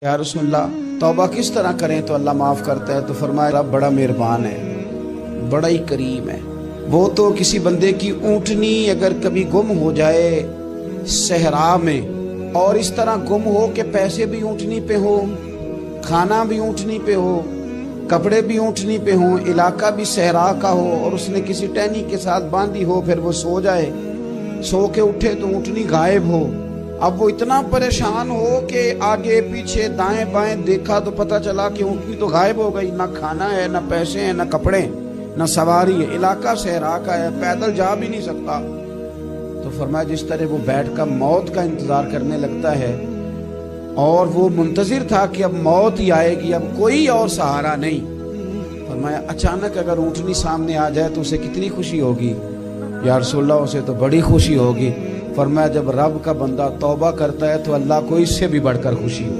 یا رسول اللہ توبہ کس طرح کریں تو اللہ معاف کرتا ہے؟ تو فرمایا رب بڑا مہربان ہے، بڑا ہی کریم ہے۔ وہ تو کسی بندے کی اونٹنی اگر کبھی گم ہو جائے صحرا میں، اور اس طرح گم ہو کہ پیسے بھی اونٹنی پہ ہو، کھانا بھی اونٹنی پہ ہو، کپڑے بھی اونٹنی پہ ہوں، علاقہ بھی صحرا کا ہو، اور اس نے کسی ٹہنی کے ساتھ باندھی ہو، پھر وہ سو جائے، سو کے اٹھے تو اونٹنی غائب ہو۔ اب وہ اتنا پریشان ہو کہ آگے پیچھے دائیں بائیں دیکھا تو پتہ چلا کہ اونٹنی تو غائب ہو گئی، نہ کھانا ہے، نہ پیسے ہیں، نہ کپڑے، نہ سواری ہے، علاقہ صحرا کا ہے، پیدل جا بھی نہیں سکتا۔ تو فرمایا جس طرح وہ بیٹھ کر موت کا انتظار کرنے لگتا ہے، اور وہ منتظر تھا کہ اب موت ہی آئے گی، اب کوئی اور سہارا نہیں۔ فرمایا اچانک اگر اونٹنی سامنے آ جائے تو اسے کتنی خوشی ہوگی؟ یا رسول اللہ اسے تو بڑی خوشی ہوگی۔ فرمایا جب رب کا بندہ توبہ کرتا ہے تو اللہ کو اس سے بھی بڑھ کر خوشی ہو۔